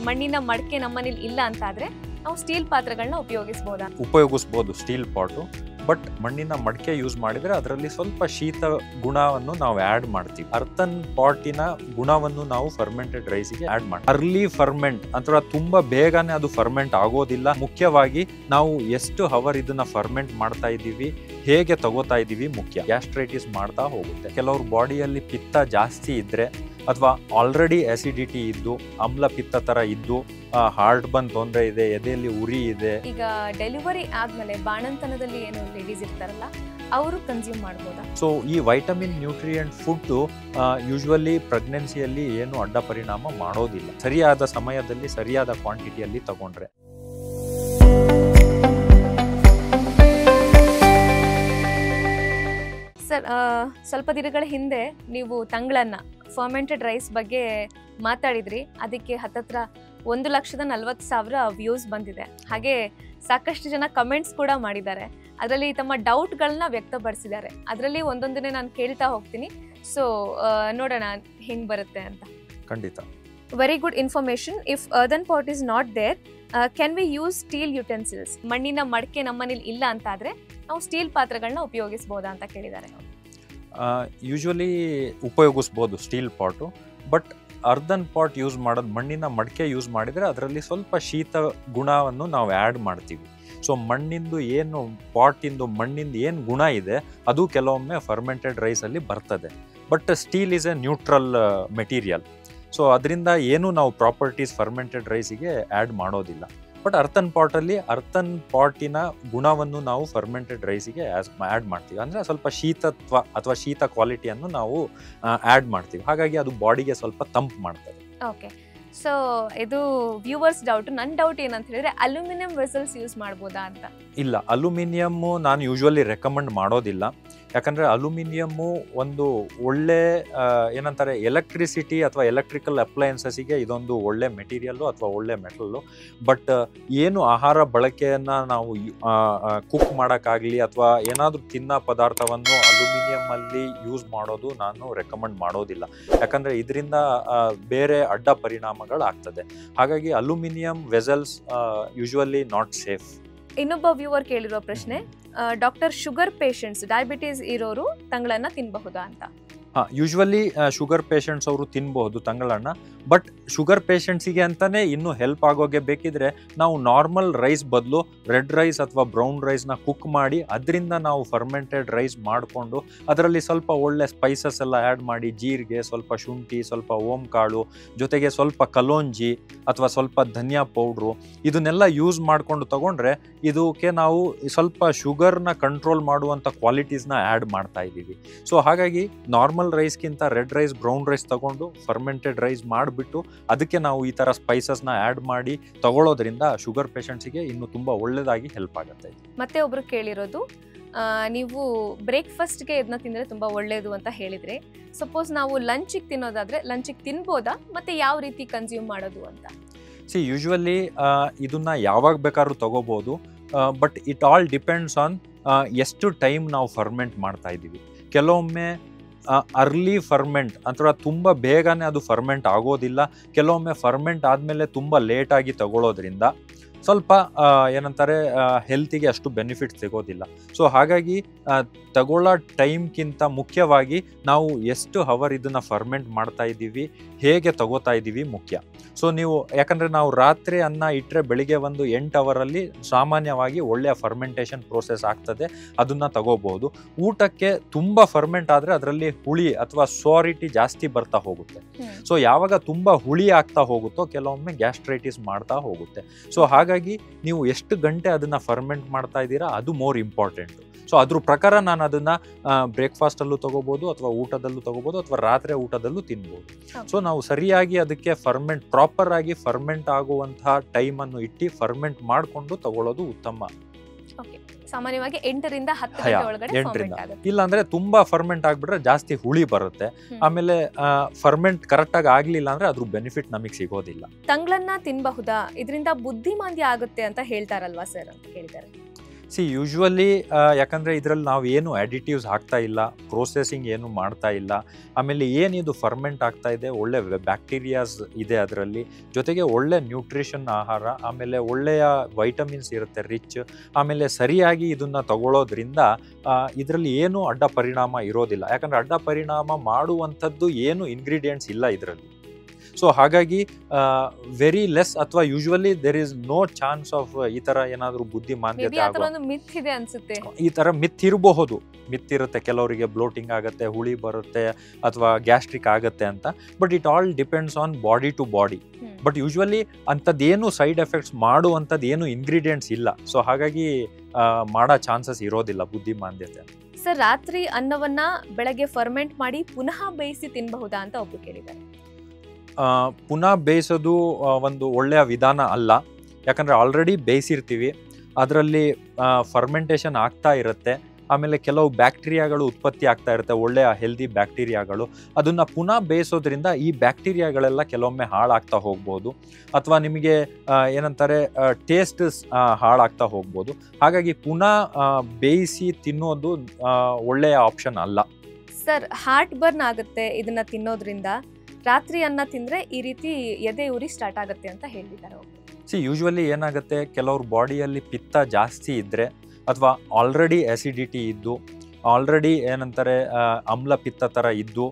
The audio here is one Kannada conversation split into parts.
ಮಣ್ಣಿನ ಮಡಕೆ ನಮ್ಮನೇಲಿ ಇಲ್ಲ ಅಂತ ಆದ್ರೆ ನಾವು ಸ್ಟೀಲ್ ಪಾತ್ರೆಗಳನ್ನ ಉಪಯೋಗಿಸಬಹುದು ಸ್ಟೀಲ್ ಪಾಟು. ಬಟ್ ಮಣ್ಣಿನ ಮಡಕೆ ಯೂಸ್ ಮಾಡಿದ್ರೆ ಅದರಲ್ಲಿ ಸ್ವಲ್ಪ ಶೀತ ಗುಣವನ್ನು ನಾವು ಆಡ್ ಮಾಡ್ತೀವಿ. ಅರ್ಥನ್ ಪಾಟಿನ ಗುಣವನ್ನು ನಾವು ಫರ್ಮೆಂಟೆಡ್ ರೈಸ್ಗೆ ಆಡ್ ಮಾಡ್ತೀವಿ. ಅರ್ಲಿ ಫರ್ಮೆಂಟ್ ಅಥವಾ ತುಂಬಾ ಬೇಗನೆ ಅದು ಫರ್ಮೆಂಟ್ ಆಗೋದಿಲ್ಲ. ಮುಖ್ಯವಾಗಿ ನಾವು ಎಷ್ಟು ಅವರ್ ಇದನ್ನ ಫರ್ಮೆಂಟ್ ಮಾಡ್ತಾ ಇದ್ದೀವಿ, ಹೇಗೆ ತಗೋತಾ ಇದ್ದೀವಿ ಮುಖ್ಯ. ಗ್ಯಾಸ್ಟ್ರೈಟಿಸ್ ಮಾಡ್ತಾ ಹೋಗುತ್ತೆ. ಕೆಲವ್ರ ಬಾಡಿಯಲ್ಲಿ ಪಿತ್ತ ಜಾಸ್ತಿ ಇದ್ರೆ ಅಥವಾ ಆಲ್ರೆಡಿ ಆಸಿಡಿಟಿ ಇದ್ದು ಆಮ್ಲ ಪಿತ್ತ ತರ ಇದ್ದು ಹಾರ್ಟ್ ಬಂದ್ ತೊಂದರೆ ಇದೆ, ಎದೆಯಲ್ಲಿ ಉರಿ ಇದೆ. ಈಗ ಡೆಲಿವರಿ ಆದ್ಮೇಲೆ ಬಾಣಂತನದಲ್ಲಿ ಏನು ಲೇಡೀಸ್ ಇರ್ತಾರಲ್ಲ ಅವರು ಕನ್ಸ್ಯೂಮ್ ಮಾಡಬಹುದಾ? ಸೊ ಈ ವೈಟಮಿನ್ ನ್ಯೂಟ್ರಿಯೆಂಟ್ ಫುಡ್ ಯೂಶುವಲಿ ಪ್ರೆಗ್ನೆನ್ಸಿಯಲ್ಲಿ ಏನು ಅಡ್ಡ ಪರಿಣಾಮ ಮಾಡೋದಿಲ್ಲ, ಸರಿಯಾದ ಸಮಯದಲ್ಲಿ ಸರಿಯಾದ ಕ್ವಾಂಟಿಟಿಯಲ್ಲಿ ತಗೊಂಡ್ರೆ. ಸರ್, ಸ್ವಲ್ಪ ದಿನಗಳ ಹಿಂದೆ ನೀವು ತಂಗಳನ್ನ ಫರ್ಮೆಂಟೆಡ್ ರೈಸ್ ಬಗ್ಗೆ ಮಾತಾಡಿದ್ರಿ. ಅದಕ್ಕೆ ಹತ್ತತ್ರ 1,40,000 ವ್ಯೂಸ್ ಬಂದಿದೆ. ಹಾಗೆ ಸಾಕಷ್ಟು ಜನ ಕಮೆಂಟ್ಸ್ ಕೂಡ ಮಾಡಿದ್ದಾರೆ. ಅದರಲ್ಲಿ ತಮ್ಮ ಡೌಟ್ಗಳನ್ನ ವ್ಯಕ್ತಪಡಿಸಿದ್ದಾರೆ. ಅದರಲ್ಲಿ ಒಂದೊಂದನ್ನೇ ನಾನು ಕೇಳ್ತಾ ಹೋಗ್ತೀನಿ. ಸೊ ನೋಡೋಣ ಹೆಂಗ್ ಬರುತ್ತೆ ಅಂತ. ಖಂಡಿತ. Very good information. If earthen pot is not there, can we use steel utensils? ಮಣ್ಣಿನ ಮಡಕೆ ನಮ್ಮನೇಲಿ ಇಲ್ಲ ಅಂತ ಆದ್ರೆ ನಾವು ಸ್ಟೀಲ್ ಪಾತ್ರೆಗಳನ್ನ ಉಪಯೋಗಿಸಬಹುದಾ ಅಂತ ಕೇಳಿದ್ದಾರೆ. ಯೂಶುವಲಿ ಉಪಯೋಗಿಸ್ಬೋದು steel pot. But earthen pot use ಮಾಡೋದು, ಮಣ್ಣಿನ ಮಡಕೆ ಯೂಸ್ ಮಾಡಿದರೆ ಅದರಲ್ಲಿ ಸ್ವಲ್ಪ ಶೀತ ಗುಣವನ್ನು ನಾವು ಆ್ಯಡ್ ಮಾಡ್ತೀವಿ. ಸೊ ಮಣ್ಣಿಂದು ಏನು ಪಾಟಿಂದು ಮಣ್ಣಿಂದು ಏನು ಗುಣ ಇದೆ ಅದು ಕೆಲವೊಮ್ಮೆ ಫರ್ಮೆಂಟೆಡ್ ರೈಸಲ್ಲಿ ಬರ್ತದೆ. But steel is A neutral material. So ಅದರಿಂದ ಏನು ನಾವು ಪ್ರಾಪರ್ಟೀಸ್ ಫರ್ಮೆಂಟೆಡ್ ರೈಸಿಗೆ ಆ್ಯಡ್ ಮಾಡೋದಿಲ್ಲ. ಬಟ್ ಅರ್ಥನ್ ಪಾಟಿನ ಗುಣವನ್ನು ನಾವು ಫರ್ಮೆಂಟೆಡ್ ರೈಸಿಗೆ ಆ್ಯಡ್ ಮಾಡ್ತೀವಿ. ಅಂದರೆ ಸ್ವಲ್ಪ ಶೀತತ್ವ ಅಥವಾ ಶೀತ ಕ್ವಾಲಿಟಿಯನ್ನು ನಾವು ಆ್ಯಡ್ ಮಾಡ್ತೀವಿ. ಹಾಗಾಗಿ ಅದು ಬಾಡಿಗೆ ಸ್ವಲ್ಪ ತಂಪು ಮಾಡ್ತದೆ. ಓಕೆ. ಸೊ ಇದು ವ್ಯೂವರ್ಸ್ ಡೌಟ್. ನನ್ನ ಡೌಟ್ ಏನಂತ ಹೇಳಿದ್ರೆ ಅಲ್ಯೂಮಿನಿಯಂ ವೆಸಲ್ಸ್ ಯೂಸ್ ಮಾಡ್ಬೋದಾ ಅಂತ. ಇಲ್ಲ, ಅಲ್ಯೂಮಿನಿಯಮ್ಮು ನಾನು ಯೂಶುವಲಿ ರೆಕಮೆಂಡ್ ಮಾಡೋದಿಲ್ಲ. ಯಾಕಂದರೆ ಅಲ್ಯೂಮಿನಿಯಮ್ಮು ಒಂದು ಒಳ್ಳೆ ಏನಂತಾರೆ ಎಲೆಕ್ಟ್ರಿಸಿಟಿ ಅಥವಾ ಎಲೆಕ್ಟ್ರಿಕಲ್ ಅಪ್ಲಯನ್ಸಸ್ಸಿಗೆ ಇದೊಂದು ಒಳ್ಳೆ ಮೆಟೀರಿಯಲ್ಲು ಅಥವಾ ಒಳ್ಳೆ ಮೆಟಲ್ಲು. ಬಟ್ ಏನು ಆಹಾರ ಬಳಕೆಯನ್ನು ನಾವು ಕುಕ್ ಮಾಡೋಕ್ಕಾಗಲಿ ಅಥವಾ ಏನಾದರೂ ತಿನ್ನೋ ಪದಾರ್ಥವನ್ನು ಅಲ್ಯೂಮಿನಿಯಮ್ಮಲ್ಲಿ ಯೂಸ್ ಮಾಡೋದು ನಾನು ರೆಕಮೆಂಡ್ ಮಾಡೋದಿಲ್ಲ. ಯಾಕಂದರೆ ಇದರಿಂದ ಬೇರೆ ಅಡ್ಡ ಪರಿಣಾಮಗಳಾಗ್ತದೆ. ಹಾಗಾಗಿ aluminium vessels usually not safe. ಇನ್ನೊಬ್ಬ ವ್ಯೂವರ್ ಕೇಳಿರೋ ಪ್ರಶ್ನೆ, ಡಾಕ್ಟರ್ ಶುಗರ್ ಪೇಷಂಟ್ಸ್, ಡಯಾಬಿಟೀಸ್ ಇರೋರು ತಂಗಳನ್ನ ತಿನ್ನಬಹುದಾ ಅಂತ. ಯೂಶುವಲಿ ಶುಗರ್ ಪೇಷಂಟ್ಸ್ ಅವರು ತಿನ್ಬಹುದು ತಂಗಳನ್ನ. ಬಟ್ ಶುಗರ್ ಪೇಷಂಟ್ಸಿಗೆ ಅಂತಾನೆ ಇನ್ನೂ ಹೆಲ್ಪ್ ಆಗೋಗೆ ಬೇಕಿದ್ರೆ ನಾವು ನಾರ್ಮಲ್ ರೈಸ್ ಬದಲು ರೆಡ್ ರೈಸ್ ಅಥವಾ ಬ್ರೌನ್ ರೈಸ್ನ ಕುಕ್ ಮಾಡಿ ಅದರಿಂದ ನಾವು ಫರ್ಮೆಂಟೆಡ್ ರೈಸ್ ಮಾಡಿಕೊಂಡು ಅದರಲ್ಲಿ ಸ್ವಲ್ಪ ಒಳ್ಳೆ ಸ್ಪೈಸಸ್ ಎಲ್ಲ ಆ್ಯಡ್ ಮಾಡಿ, ಜೀರಿಗೆ, ಸ್ವಲ್ಪ ಶುಂಠಿ, ಸ್ವಲ್ಪ ಓಂ ಕಾಳು, ಜೊತೆಗೆ ಸ್ವಲ್ಪ ಕಲೋಂಜಿ ಅಥವಾ ಸ್ವಲ್ಪ ಧನಿಯಾ ಪೌಡ್ರು, ಇದನ್ನೆಲ್ಲ ಯೂಸ್ ಮಾಡಿಕೊಂಡು ತಗೊಂಡ್ರೆ ಇದಕ್ಕೆ ನಾವು ಸ್ವಲ್ಪ ಶುಗರ್ನ ಕಂಟ್ರೋಲ್ ಮಾಡುವಂಥ ಕ್ವಾಲಿಟೀಸ್ನ ಆ್ಯಡ್ ಮಾಡ್ತಾ ಇದ್ದೀವಿ. ಸೊ ಹಾಗಾಗಿ ನಾರ್ಮಲ್ ರೈಸ್ಗಿಂತ ರೆಡ್ ರೈಸ್, ಬ್ರೌನ್ ರೈಸ್ ತಗೊಂಡು ಫರ್ಮೆಂಟೆಡ್ ರೈಸ್ ಮಾಡಿಬಿಟ್ಟು ಅದಕ್ಕೆ ನಾವು ಈ ಥರ ಸ್ಪೈಸಸ್ನ ಆ್ಯಡ್ ಮಾಡಿ ತಗೊಳ್ಳೋದ್ರಿಂದ ಶುಗರ್ ಪೇಷಂಟ್ಸಿಗೆ ಇನ್ನೂ ತುಂಬ ಒಳ್ಳೆಯದಾಗಿ ಹೆಲ್ಪ್ ಆಗುತ್ತೆ. ಮತ್ತೆ ಒಬ್ರು ಕೇಳಿರೋದು, ನೀವು ಬ್ರೇಕ್ಫಾಸ್ಟ್ಗೆ ಇದನ್ನ ತಿಂದರೆ ತುಂಬ ಒಳ್ಳೆಯದು ಅಂತ ಹೇಳಿದರೆ, ಸಪೋಸ್ ನಾವು ಲಂಚಿಗೆ ತಿನ್ನೋದಾದರೆ ಲಂಚಿಗೆ ತಿನ್ಬೋದಾ, ಮತ್ತು ಯಾವ ರೀತಿ ಕನ್ಸ್ಯೂಮ್ ಮಾಡೋದು ಅಂತ? ಯೂಶುವಲಿ ಇದನ್ನ ಯಾವಾಗ ಬೇಕಾದ್ರೂ ತಗೋಬೋದು. But it all depends on ಎಷ್ಟು ಟೈಮ್ ನಾವು ಫರ್ಮೆಂಟ್ ಮಾಡ್ತಾ ಇದ್ದೀವಿ. ಕೆಲವೊಮ್ಮೆ ಅರ್ಲಿ ಫರ್ಮೆಂಟ್ ಅಥವಾ ತುಂಬ ಬೇಗನೆ ಅದು ಫರ್ಮೆಂಟ್ ಆಗೋದಿಲ್ಲ. ಕೆಲವೊಮ್ಮೆ ಫರ್ಮೆಂಟ್ ಆದಮೇಲೆ ತುಂಬ ಲೇಟಾಗಿ ತಗೊಳ್ಳೋದ್ರಿಂದ ಸ್ವಲ್ಪ ಏನಂತಾರೆ ಹೆಲ್ತಿಗೆ ಅಷ್ಟು ಬೆನಿಫಿಟ್ ಸಿಗೋದಿಲ್ಲ. ಸೊ ಹಾಗಾಗಿ ತಗೊಳ್ಳೋ ಟೈಮ್ಗಿಂತ ಮುಖ್ಯವಾಗಿ ನಾವು ಎಷ್ಟು ಅವರ್ ಇದನ್ನು ಫರ್ಮೆಂಟ್ ಮಾಡ್ತಾ ಇದ್ದೀವಿ, ಹೇಗೆ ತಗೋತಾ ಇದ್ದೀವಿ ಮುಖ್ಯ. ಸೊ ನೀವು ಯಾಕಂದರೆ ನಾವು ರಾತ್ರಿ ಅನ್ನ ಇಟ್ಟರೆ ಬೆಳಿಗ್ಗೆ ಒಂದು 8 ಅವರಲ್ಲಿ ಸಾಮಾನ್ಯವಾಗಿ ಒಳ್ಳೆಯ ಫರ್ಮೆಂಟೇಷನ್ ಪ್ರೋಸೆಸ್ ಆಗ್ತದೆ, ಅದನ್ನು ತಗೋಬಹುದು. ಊಟಕ್ಕೆ ತುಂಬ ಫರ್ಮೆಂಟ್ ಆದರೆ ಅದರಲ್ಲಿ ಹುಳಿ ಅಥವಾ ಸೋರಿಟಿ ಜಾಸ್ತಿ ಬರ್ತಾ ಹೋಗುತ್ತೆ. ಸೊ ಯಾವಾಗ ತುಂಬ ಹುಳಿ ಆಗ್ತಾ ಹೋಗುತ್ತೋ ಕೆಲವೊಮ್ಮೆ ಗ್ಯಾಸ್ಟ್ರೈಟಿಸ್ ಮಾಡ್ತಾ ಹೋಗುತ್ತೆ. ಸೊ ಹಾಗಾಗಿ ನೀವು ಎಷ್ಟು ಗಂಟೆ ಅದನ್ನು ಫರ್ಮೆಂಟ್ ಮಾಡ್ತಾ ಇದ್ದೀರಾ ಅದು ಮೋರ್ ಇಂಪಾರ್ಟೆಂಟು. ಸೊ ಅದ್ರ ಪ್ರಕಾರ ನಾನು ಅದನ್ನು ಬ್ರೇಕ್ಫಾಸ್ಟಲ್ಲೂ ತಗೋಬೋದು ಅಥವಾ ಊಟದಲ್ಲೂ ತಗೋಬೋದು ಅಥವಾ ರಾತ್ರಿ ಊಟದಲ್ಲೂ ತಿನ್ಬೋದು. ಸೊ ನಾವು ಸರಿಯಾಗಿ ಅದಕ್ಕೆ ಪ್ರಾಪರ್ ಆಗಿ ಫರ್ಮೆಂಟ್ ಆಗುವಂತಹ ಟೈಮನ್ನು ಇಟ್ಟು ಫರ್ಮೆಂಟ್ ಮಾಡಿಕೊಂಡು ತಗೊಳ್ಳೋದು ಉತ್ತಮ. ಸಾಮಾನ್ಯವಾಗಿ 8 ರಿಂದ 10 ಗಂಟೆ ಒಳಗಡೆ. ಇಲ್ಲ ಅಂದ್ರೆ ತುಂಬಾ ಫರ್ಮೆಂಟ್ ಆಗ್ಬಿಟ್ರೆ ಜಾಸ್ತಿ ಹುಳಿ ಬರುತ್ತೆ. ಆಮೇಲೆ ಫರ್ಮೆಂಟ್ ಕರೆಕ್ಟ್ ಆಗಿ ಆಗ್ಲಿಲ್ಲ ಅಂದ್ರೆ ಅದ್ರ ಬೆನಿಫಿಟ್ ನಮಗೆ ಸಿಗೋದಿಲ್ಲ. ತಂಗಳನ್ನ ತಿನ್ನಬಹುದಾ, ಇದರಿಂದ ಬುದ್ಧಿಮಾಂದ್ಯ ಆಗುತ್ತೆ ಅಂತ ಹೇಳ್ತಾರಲ್ವಾ ಸರ್ ಅಂತ ಕೇಳಿದ್ದಾರೆ. ಯೂಶ್ವಲಿ ಯಾಕಂದರೆ ಇದರಲ್ಲಿ ನಾವು ಏನು ಅಡಿಟಿವ್ಸ್ ಹಾಕ್ತಾ ಇಲ್ಲ, ಪ್ರೋಸೆಸಿಂಗ್ ಏನು ಮಾಡ್ತಾ ಇಲ್ಲ, ಆಮೇಲೆ ಏನಿದು ಫರ್ಮೆಂಟ್ ಆಗ್ತಾ ಇದೆ, ಒಳ್ಳೆ ಬ್ಯಾಕ್ಟೀರಿಯಾಸ್ ಇದೆ ಅದರಲ್ಲಿ, ಜೊತೆಗೆ ಒಳ್ಳೆ ನ್ಯೂಟ್ರಿಷನ್ ಆಹಾರ, ಆಮೇಲೆ ಒಳ್ಳೆಯ ವೈಟಮಿನ್ಸ್ ಇರುತ್ತೆ ರಿಚ್, ಆಮೇಲೆ ಸರಿಯಾಗಿ ಇದನ್ನು ತಗೊಳ್ಳೋದ್ರಿಂದ ಇದರಲ್ಲಿ ಏನು ಅಡ್ಡ ಪರಿಣಾಮ ಇರೋದಿಲ್ಲ. ಯಾಕಂದರೆ ಅಡ್ಡ ಪರಿಣಾಮ ಮಾಡುವಂಥದ್ದು ಏನು ಇಂಗ್ರೀಡಿಯೆಂಟ್ಸ್ ಇಲ್ಲ ಇದರಲ್ಲಿ. ಸೊ ಹಾಗಾಗಿ ವೆರಿ ಲೆಸ್, ಅಥವಾ usually there is no chance of ಈ ತರ ಏನಾದರೂ ಬುದ್ಧಿಮಾಂದ್ಯತೆ ಅನ್ಸುತ್ತೆ. ಈ ತರ ಮಿತ್ ಇರುತ್ತೆ, ಕೆಲವರಿಗೆ ಬ್ಲೋಟಿಂಗ್ ಆಗುತ್ತೆ, ಹುಳಿ ಬರುತ್ತೆ, ಅಥವಾ ಗ್ಯಾಸ್ಟ್ರಿಕ್ ಆಗುತ್ತೆ ಅಂತ. But it all depends on body to body. But usually ಅಂಥದ್ದೇನು ಸೈಡ್ ಎಫೆಕ್ಟ್ಸ್ ಮಾಡುವಂಥದ್ದು ಏನು ಇಂಗ್ರೀಡಿಯೆಂಟ್ಸ್ ಇಲ್ಲ. ಸೊ ಹಾಗಾಗಿ ಮಾಡೋ ಚಾನ್ಸಸ್ ಇರೋದಿಲ್ಲ ಬುದ್ಧಿಮಾಂದ್ಯತೆ. ಸರ್, ರಾತ್ರಿ ಅನ್ನವನ್ನ ಬೆಳಗ್ಗೆ ಫರ್ಮೆಂಟ್ ಮಾಡಿ ಪುನಃ ಬೇಯಿಸಿ ತಿನ್ನಬಹುದಾ ಅಂತ ಒಬ್ರು ಕೇಳಿದ್ದಾರೆ. ಪುನಃ ಬೇಯಿಸೋದು ಒಂದು ಒಳ್ಳೆಯ ವಿಧಾನ ಅಲ್ಲ. ಯಾಕಂದರೆ ಆಲ್ರೆಡಿ ಬೇಯಿಸಿರ್ತೀವಿ, ಅದರಲ್ಲಿ ಫರ್ಮೆಂಟೇಷನ್ ಆಗ್ತಾ ಇರುತ್ತೆ, ಆಮೇಲೆ ಕೆಲವು ಬ್ಯಾಕ್ಟೀರಿಯಾಗಳು ಉತ್ಪತ್ತಿ ಆಗ್ತಾ ಇರುತ್ತೆ, ಒಳ್ಳೆಯ ಹೆಲ್ದಿ ಬ್ಯಾಕ್ಟೀರಿಯಾಗಳು. ಅದನ್ನು ಪುನಃ ಬೇಯಿಸೋದ್ರಿಂದ ಈ ಬ್ಯಾಕ್ಟೀರಿಯಾಗಳೆಲ್ಲ ಕೆಲವೊಮ್ಮೆ ಹಾಳಾಗ್ತಾ ಹೋಗ್ಬೋದು, ಅಥವಾ ನಿಮಗೆ ಏನಂತಾರೆ ಟೇಸ್ಟ್ ಹಾಳಾಗ್ತಾ ಹೋಗ್ಬೋದು. ಹಾಗಾಗಿ ಪುನಃ ಬೇಯಿಸಿ ತಿನ್ನೋದು ಒಳ್ಳೆಯ ಆಪ್ಷನ್ ಅಲ್ಲ. ಸರ್, ಹಾರ್ಟ್ ಬರ್ನ್ ಆಗುತ್ತೆ ಇದನ್ನ ತಿನ್ನೋದ್ರಿಂದ. ರಾತ್ರಿ ಅನ್ನ ತಿಂದ್ರೆ ಈ ರೀತಿ ಎದೆ ಉರಿ ಸ್ಟಾರ್ಟ್ ಆಗುತ್ತೆ ಅಂತ ಹೇಳಿದ್ದಾರೆ. ಯೂಶ್ವಲಿ ಏನಾಗುತ್ತೆ, ಕೆಲವ್ರ ಬಾಡಿಯಲ್ಲಿ ಪಿತ್ತ ಜಾಸ್ತಿ ಇದ್ದರೆ, ಅಥವಾ ಆಲ್ರೆಡಿ ಆ್ಯಸಿಡಿಟಿ ಇದ್ದು, ಆಲ್ರೆಡಿ ಏನಂತಾರೆ ಆಮ್ಲ ಪಿತ್ತ ಥರ ಇದ್ದು,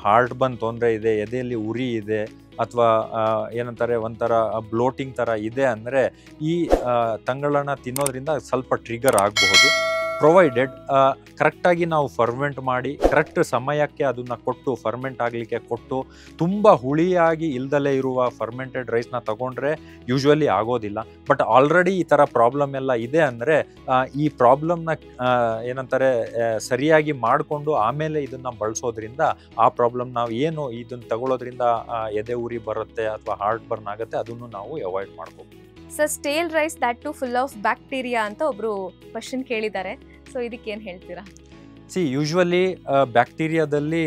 ಹಾರ್ಟ್ ಬರ್ನ್ ತೊಂದರೆ ಇದೆ, ಎದೆಯಲ್ಲಿ ಉರಿ ಇದೆ, ಅಥವಾ ಏನಂತಾರೆ ಒಂಥರ ಬ್ಲೋಟಿಂಗ್ ಥರ ಇದೆ ಅಂದರೆ ಈ ತಂಗಳನ್ನ ತಿನ್ನೋದ್ರಿಂದ ಸ್ವಲ್ಪ ಟ್ರಿಗರ್ ಆಗಬಹುದು. ಪ್ರೊವೈಡೆಡ್ ಕರೆಕ್ಟಾಗಿ ನಾವು ಫರ್ಮೆಂಟ್ ಮಾಡಿ ಕರೆಕ್ಟ್ ಸಮಯಕ್ಕೆ ಅದನ್ನು ಕೊಟ್ಟು ಫರ್ಮೆಂಟ್ ಆಗಲಿಕ್ಕೆ ಕೊಟ್ಟು, ತುಂಬ ಹುಳಿಯಾಗಿ ಇಲ್ದಲೇ ಇರುವ ಫರ್ಮೆಂಟೆಡ್ ರೈಸ್ನ ತಗೊಂಡ್ರೆ ಯೂಶ್ವಲಿ ಆಗೋದಿಲ್ಲ. ಬಟ್ ಆಲ್ರೆಡಿ ಈ ಥರ ಪ್ರಾಬ್ಲಮ್ ಎಲ್ಲ ಇದೆ ಅಂದರೆ ಈ ಪ್ರಾಬ್ಲಮ್ನ ಏನಂತಾರೆ ಸರಿಯಾಗಿ ಮಾಡಿಕೊಂಡು ಆಮೇಲೆ ಇದನ್ನು ಬಳಸೋದ್ರಿಂದ ಆ ಪ್ರಾಬ್ಲಮ್ ನಾವು ಏನು ಇದನ್ನು ತಗೊಳ್ಳೋದ್ರಿಂದ ಎದೆ ಉರಿ ಬರುತ್ತೆ ಅಥವಾ ಹಾರ್ಟ್ ಬರ್ನ್ ಆಗುತ್ತೆ ಅದನ್ನು ನಾವು ಅವಾಯ್ಡ್ ಮಾಡ್ಬೋದು. Sir, stale rice that too full of bacteria ಅಂತ ಒಬ್ರು ಕ್ವಶನ್ ಕೇಳಿದ್ದಾರೆ. ಸೊ ಇದಕ್ಕೆ ಏನು ಹೇಳ್ತೀರಾ? ಯೂಶ್ವಲಿ ಬ್ಯಾಕ್ಟೀರಿಯಾದಲ್ಲಿ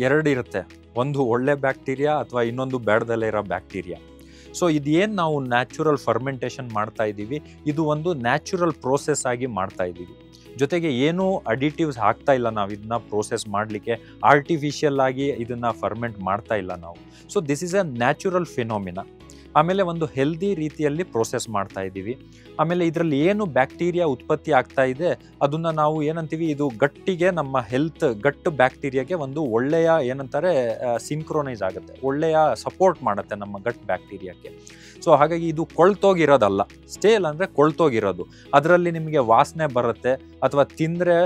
ಎರಡು ಇರುತ್ತೆ, ಒಂದು ಒಳ್ಳೆ ಬ್ಯಾಕ್ಟೀರಿಯಾ ಅಥವಾ ಇನ್ನೊಂದು ಬೇಡದಲ್ಲೇ ಇರೋ ಬ್ಯಾಕ್ಟೀರಿಯಾ. ಸೊ ಇದೇನು ನಾವು ನ್ಯಾಚುರಲ್ ಫರ್ಮೆಂಟೇಷನ್ ಮಾಡ್ತಾ ಇದ್ದೀವಿ, ಇದು ಒಂದು ನ್ಯಾಚುರಲ್ ಪ್ರೋಸೆಸ್ ಆಗಿ ಮಾಡ್ತಾ ಇದ್ದೀವಿ. ಜೊತೆಗೆ ಏನೂ ಅಡಿಟಿವ್ಸ್ ಹಾಕ್ತಾ ಇಲ್ಲ ನಾವು ಇದನ್ನ ಪ್ರೋಸೆಸ್ ಮಾಡಲಿಕ್ಕೆ, ಆರ್ಟಿಫಿಷಿಯಲ್ ಆಗಿ ಇದನ್ನು ಫರ್ಮೆಂಟ್ ಮಾಡ್ತಾ ಇಲ್ಲ ನಾವು. So this is a natural phenomena. ಆಮೇಲೆ ಒಂದು ಹೆಲ್ದಿ ರೀತಿಯಲ್ಲಿ ಪ್ರೋಸೆಸ್ ಮಾಡ್ತಾ ಇದ್ದೀವಿ. ಆಮೇಲೆ ಇದರಲ್ಲಿ ಏನು ಬ್ಯಾಕ್ಟೀರಿಯಾ ಉತ್ಪತ್ತಿ ಆಗ್ತಾ ಇದೆ ಅದನ್ನು ನಾವು ಏನಂತೀವಿ, ಇದು ಗಟ್ಟಿಗೆ ನಮ್ಮ ಗಟ್ ಬ್ಯಾಕ್ಟೀರಿಯಾಗೆ ಒಂದು ಒಳ್ಳೆಯ ಏನಂತಾರೆ ಸಿಂಕ್ರೋನೈಸ್ ಆಗುತ್ತೆ, ಒಳ್ಳೆಯ ಸಪೋರ್ಟ್ ಮಾಡುತ್ತೆ ನಮ್ಮ ಗಟ್ ಬ್ಯಾಕ್ಟೀರಿಯಾಕ್ಕೆ. ಸೊ ಹಾಗಾಗಿ ಇದು ಕೊಳ್ತೋಗಿರೋದಲ್ಲ, ಸ್ಟೇಲ್ ಅಂದರೆ ಕೊಳ್ತೋಗಿರೋದು. ಅದರಲ್ಲಿ ನಿಮಗೆ ವಾಸನೆ ಬರುತ್ತೆ ಅಥವಾ ತಿಂದರೆ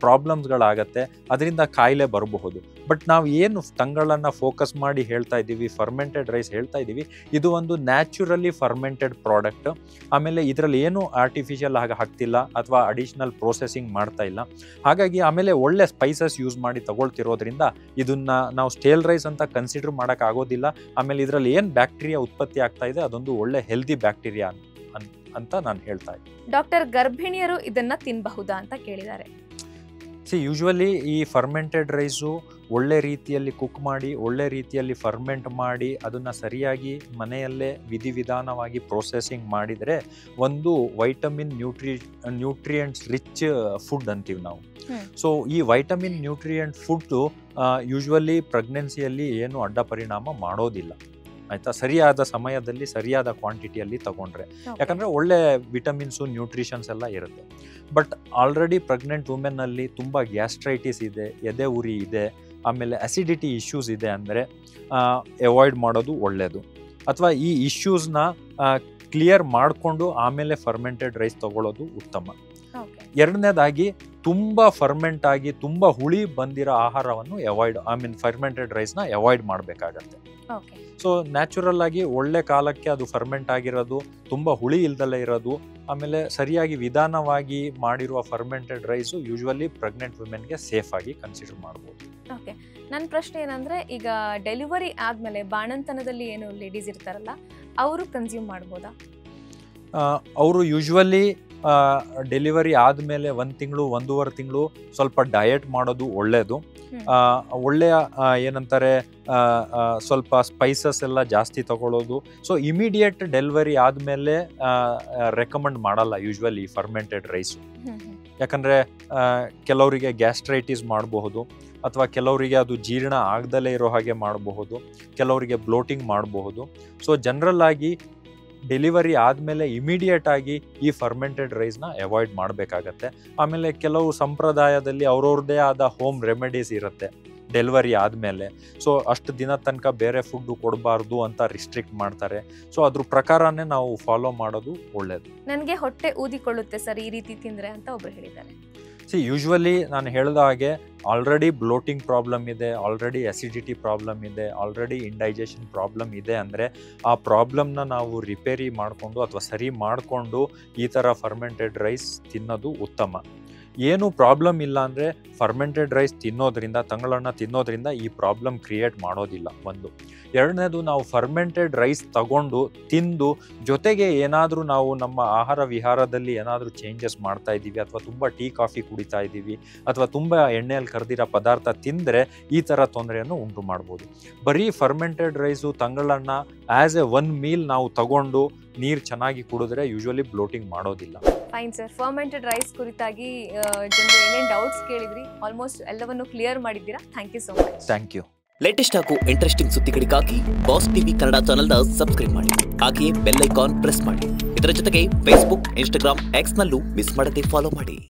ಪ್ರಾಬ್ಲಮ್ಸ್ಗಳಾಗತ್ತೆ, ಅದರಿಂದ ಕಾಯಿಲೆ ಬರಬಹುದು. ಬಟ್ ನಾವು ಏನು ತಂಗಳನ್ನು ಫೋಕಸ್ ಮಾಡಿ ಹೇಳ್ತಾ ಇದ್ದೀವಿ, ಫರ್ಮೆಂಟೆಡ್ ರೈಸ್ ಹೇಳ್ತಾ ಇದ್ದೀವಿ, ಇದು ಒಂದು ನ್ಯಾಚುರಲಿ ಫರ್ಮೆಂಟೆಡ್ ಪ್ರಾಡಕ್ಟ್. ಆಮೇಲೆ ಇದರಲ್ಲಿ ಏನು ಆರ್ಟಿಫಿಷಿಯಲ್ ಆಗಿ ಹಾಕ್ತಿಲ್ಲ ಅಥವಾ ಅಡಿಷನಲ್ ಪ್ರೋಸೆಸಿಂಗ್ ಮಾಡ್ತಾ ಇಲ್ಲ. ಹಾಗಾಗಿ ಆಮೇಲೆ ಒಳ್ಳೆ ಸ್ಪೈಸಸ್ ಯೂಸ್ ಮಾಡಿ ತಗೊಳ್ತಿರೋದ್ರಿಂದ ಇದನ್ನ ನಾವು ಸ್ಟೇಲ್ ರೈಸ್ ಅಂತ ಕನ್ಸಿಡರ್ ಮಾಡೋಕ್ಕಾಗೋದಿಲ್ಲ. ಆಮೇಲೆ ಇದರಲ್ಲಿ ಏನು ಬ್ಯಾಕ್ಟೀರಿಯಾ ಉತ್ಪತ್ತಿ ಆಗ್ತಾ ಇದೆ ಅದೊಂದು ಒಳ್ಳೆ ಹೆಲ್ದಿ ಬ್ಯಾಕ್ಟೀರಿಯಾ ಅಂತ ನಾನು ಹೇಳ್ತಾ ಇದ್ದೀನಿ. ಡಾಕ್ಟರ್, ಗರ್ಭಿಣಿಯರು ಇದನ್ನ ತಿನ್ನಬಹುದಾ ಅಂತ ಕೇಳಿದ್ದಾರೆ. ಯೂಶ್ವಲಿ ಈ ಫರ್ಮೆಂಟೆಡ್ ರೈಸು ಒಳ್ಳೆ ರೀತಿಯಲ್ಲಿ ಕುಕ್ ಮಾಡಿ, ಒಳ್ಳೆ ರೀತಿಯಲ್ಲಿ ಫರ್ಮೆಂಟ್ ಮಾಡಿ, ಅದನ್ನು ಸರಿಯಾಗಿ ಮನೆಯಲ್ಲೇ ವಿಧಿವಿಧಾನವಾಗಿ ಪ್ರೋಸೆಸಿಂಗ್ ಮಾಡಿದರೆ ಒಂದು ವೈಟಮಿನ್ ನ್ಯೂಟ್ರಿಯೆಂಟ್ಸ್ ರಿಚ್ ಫುಡ್ ಅಂತೀವಿ ನಾವು. ಸೊ ಈ ವೈಟಮಿನ್ ನ್ಯೂಟ್ರಿಯೆಂಟ್ ಫುಡ್ಡು ಯೂಶ್ವಲಿ ಪ್ರೆಗ್ನೆನ್ಸಿಯಲ್ಲಿ ಏನು ಅಡ್ಡ ಪರಿಣಾಮ ಮಾಡೋದಿಲ್ಲ, ಆಯಿತಾ, ಸರಿಯಾದ ಸಮಯದಲ್ಲಿ ಸರಿಯಾದ ಕ್ವಾಂಟಿಟಿಯಲ್ಲಿ ತಗೊಂಡ್ರೆ. ಯಾಕಂದರೆ ಒಳ್ಳೆ ವಿಟಮಿನ್ಸು ನ್ಯೂಟ್ರಿಷನ್ಸ್ ಎಲ್ಲ ಇರುತ್ತೆ. ಬಟ್ ಆಲ್ರೆಡಿ ಪ್ರೆಗ್ನೆಂಟ್ ವುಮೆನ್ನಲ್ಲಿ ತುಂಬ ಗ್ಯಾಸ್ಟ್ರೈಟಿಸ್ ಇದೆ, ಎದೆ ಉರಿ ಇದೆ, ಆಮೇಲೆ ಅಸಿಡಿಟಿ ಇಶ್ಯೂಸ್ ಇದೆ ಅಂದರೆ ಅವಾಯ್ಡ್ ಮಾಡೋದು ಒಳ್ಳೆಯದು. ಅಥವಾ ಈ ಇಶ್ಯೂಸ್ನ ಕ್ಲಿಯರ್ ಮಾಡಿಕೊಂಡು ಆಮೇಲೆ ಫರ್ಮೆಂಟೆಡ್ ರೈಸ್ ತಗೊಳ್ಳೋದು ಉತ್ತಮ. ಎರಡನೇದಾಗಿ ತುಂಬ ಫರ್ಮೆಂಟ್ ಆಗಿ ತುಂಬ ಹುಳಿ ಬಂದಿರೋ ಆಹಾರವನ್ನು ಫರ್ಮೆಂಟೆಡ್ ರೈಸ್ನ ಅವಾಯ್ಡ್ ಮಾಡಬೇಕಾಗತ್ತೆ. ಸೊ ನ್ಯಾಚುರಲ್ ಆಗಿ ಒಳ್ಳೆ ಕಾಲಕ್ಕೆ ಅದು ಫರ್ಮೆಂಟ್ ಆಗಿರೋದು, ತುಂಬ ಹುಳಿ ಇಲ್ದಲೇ ಇರೋದು, ಆಮೇಲೆ ಸರಿಯಾಗಿ ವಿಧಾನವಾಗಿ ಮಾಡಿರುವ ಫರ್ಮೆಂಟೆಡ್ ರೈಸು ಯೂಶ್ವಲಿ ಪ್ರೆಗ್ನೆಂಟ್ ವುಮೆನ್ಗೆ ಸೇಫ್ ಆಗಿ ಕನ್ಸಿಡರ್ ಮಾಡ್ಬೋದು. ಓಕೆ, ನನ್ನ ಪ್ರಶ್ನೆ ಏನಂದ್ರೆ, ಈಗ ಡೆಲಿವರಿ ಆದಮೇಲೆ ಬಾಣಂತನದಲ್ಲಿ ಏನು ಲೇಡೀಸ್ ಇರ್ತಾರಲ್ಲ ಅವರು ಕನ್ಸ್ಯೂಮ್ ಮಾಡ್ಬೋದಾ? ಅವರು ಯೂಶ್ವಲಿ ಡೆಲಿವರಿ ಆದಮೇಲೆ 1 ತಿಂಗಳು 1.5 ತಿಂಗಳು ಸ್ವಲ್ಪ ಡಯಟ್ ಮಾಡೋದು ಒಳ್ಳೆಯದು. ಒಳ್ಳೆಯ ಏನಂತಾರೆ ಸ್ವಲ್ಪ ಸ್ಪೈಸಸ್ ಎಲ್ಲ ಜಾಸ್ತಿ ತಗೊಳ್ಳೋದು. ಸೊ ಇಮಿಡಿಯೇಟ್ ಡೆಲಿವರಿ ಆದಮೇಲೆ ರೆಕಮೆಂಡ್ ಮಾಡಲ್ಲ ಯೂಶ್ವಲಿ ಫರ್ಮೆಂಟೆಡ್ ರೈಸು. ಯಾಕಂದರೆ ಕೆಲವರಿಗೆ ಗ್ಯಾಸ್ಟ್ರೈಟಿಸ್ ಮಾಡಬಹುದು, ಅಥವಾ ಕೆಲವರಿಗೆ ಅದು ಜೀರ್ಣ ಆಗದಲ್ಲೇ ಇರೋ ಹಾಗೆ ಮಾಡಬಹುದು, ಕೆಲವರಿಗೆ ಬ್ಲೋಟಿಂಗ್ ಮಾಡಬಹುದು. ಸೊ ಜನರಲ್ ಆಗಿ ಡೆಲಿವರಿ ಆದಮೇಲೆ ಇಮಿಡಿಯೇಟ್ ಆಗಿ ಈ ಫರ್ಮೆಂಟೆಡ್ ರೈಸ್ನ ಅವಾಯ್ಡ್ ಮಾಡಬೇಕಾಗತ್ತೆ. ಆಮೇಲೆ ಕೆಲವು ಸಂಪ್ರದಾಯದಲ್ಲಿ ಅವ್ರವ್ರದ್ದೇ ಆದ ಹೋಮ್ ರೆಮಿಡೀಸ್ ಇರುತ್ತೆ ಡೆಲಿವರಿ ಆದಮೇಲೆ. ಸೊ ಅಷ್ಟು ದಿನ ತನಕ ಬೇರೆ ಫುಡ್ಡು ಕೊಡಬಾರ್ದು ಅಂತ ರಿಸ್ಟ್ರಿಕ್ಟ್ ಮಾಡ್ತಾರೆ. ಸೊ ಅದ್ರ ಪ್ರಕಾರನೇ ನಾವು ಫಾಲೋ ಮಾಡೋದು ಒಳ್ಳೆಯದು. ನನಗೆ ಹೊಟ್ಟೆ ಊದಿಕೊಳ್ಳುತ್ತೆ ಸರ್ ಈ ರೀತಿ ತಿಂದರೆ ಅಂತ ಒಬ್ರು ಹೇಳಿದ್ದಾರೆ. ಯೂಶ್ವಲಿ ನಾನು ಹೇಳಿದ ಹಾಗೆ ಆಲ್ರೆಡಿ ಬ್ಲೋಟಿಂಗ್ ಪ್ರಾಬ್ಲಮ್ ಇದೆ, ಆಲ್ರೆಡಿ ಅಸಿಡಿಟಿ ಪ್ರಾಬ್ಲಮ್ ಇದೆ, ಆಲ್ರೆಡಿ ಇಂಡೈಜೆಷನ್ ಪ್ರಾಬ್ಲಮ್ ಇದೆ ಅಂದರೆ ಆ ಪ್ರಾಬ್ಲಮ್ನ ನಾವು ರಿಪೇರಿ ಮಾಡಿಕೊಂಡು ಅಥವಾ ಸರಿ ಮಾಡಿಕೊಂಡು ಈ ಥರ ಫರ್ಮೆಂಟೆಡ್ ರೈಸ್ ತಿನ್ನೋದು ಉತ್ತಮ. ಏನು ಪ್ರಾಬ್ಲಮ್ ಇಲ್ಲ ಅಂದರೆ ಫರ್ಮೆಂಟೆಡ್ ರೈಸ್ ತಿನ್ನೋದ್ರಿಂದ, ತಂಗಳನ್ನ ತಿನ್ನೋದ್ರಿಂದ ಈ ಪ್ರಾಬ್ಲಮ್ ಕ್ರಿಯೇಟ್ ಮಾಡೋದಿಲ್ಲ ಒಂದು. ಎರಡನೇದು, ನಾವು ಫರ್ಮೆಂಟೆಡ್ ರೈಸ್ ತಗೊಂಡು ತಿಂದು ಜೊತೆಗೆ ಏನಾದರೂ ನಾವು ನಮ್ಮ ಆಹಾರ ವಿಹಾರದಲ್ಲಿ ಏನಾದರೂ ಚೇಂಜಸ್ ಮಾಡ್ತಾ ಇದ್ದೀವಿ, ಅಥವಾ ತುಂಬ ಟೀ ಕಾಫಿ ಕುಡಿತಾ ಇದ್ದೀವಿ, ಅಥವಾ ತುಂಬ ಎಣ್ಣೆಯಲ್ಲಿ ಕರೆದಿರೋ ಪದಾರ್ಥ ತಿಂದರೆ ಈ ಥರ ತೊಂದರೆಯನ್ನು ಉಂಟು ಮಾಡ್ಬೋದು. ಬರೀ ಫರ್ಮೆಂಟೆಡ್ ರೈಸು ತಂಗಳನ್ನ ಆ್ಯಸ್ ಎ ಒನ್ ಮೀಲ್ ನಾವು ತಗೊಂಡು ನೀರು ಚೆನ್ನಾಗಿ ಕುಡಿದ್ರೆ ಯೂಶ್ವಲಿ ಬ್ಲೋಟಿಂಗ್ ಮಾಡೋದಿಲ್ಲ. ಫೈನ್ ಸರ್, ಫರ್ಮೆಂಟೆಡ್ ರೈಸ್ ಕುರಿತಾಗಿ ಜನರು ಏನೇನು ಡೌಟ್ಸ್ ಕೇಳಿದ್ರಿ ಆಲ್ಮೋಸ್ಟ್ ಎಲ್ಲವನ್ನು ಕ್ಲಿಯರ್ ಮಾಡಿದ್ದೀರಾ. Thank you so much. Thank you. Latest ಹಾಗೂ ಇಂಟ್ರೆಸ್ಟಿಂಗ್ ಸುದ್ದಿಗಳಿಗಾಗಿ ಬಾಸ್ ಟಿವಿ ಕನ್ನಡ ಚಾನೆಲ್ನ ಸಬ್ಸ್ಕ್ರೈಬ್ ಮಾಡಿ, ಹಾಗೆಯೇ ಬೆಲ್ ಐಕಾನ್ ಪ್ರೆಸ್ ಮಾಡಿ. ಇದರ ಜೊತೆಗೆ ಫೇಸ್ಬುಕ್, ಇನ್ಸ್ಟಾಗ್ರಾಮ್, ಎಕ್ಸ್ ನಲ್ಲೂ ಮಿಸ್ ಮಾಡದೆ ಫಾಲೋ ಮಾಡಿ.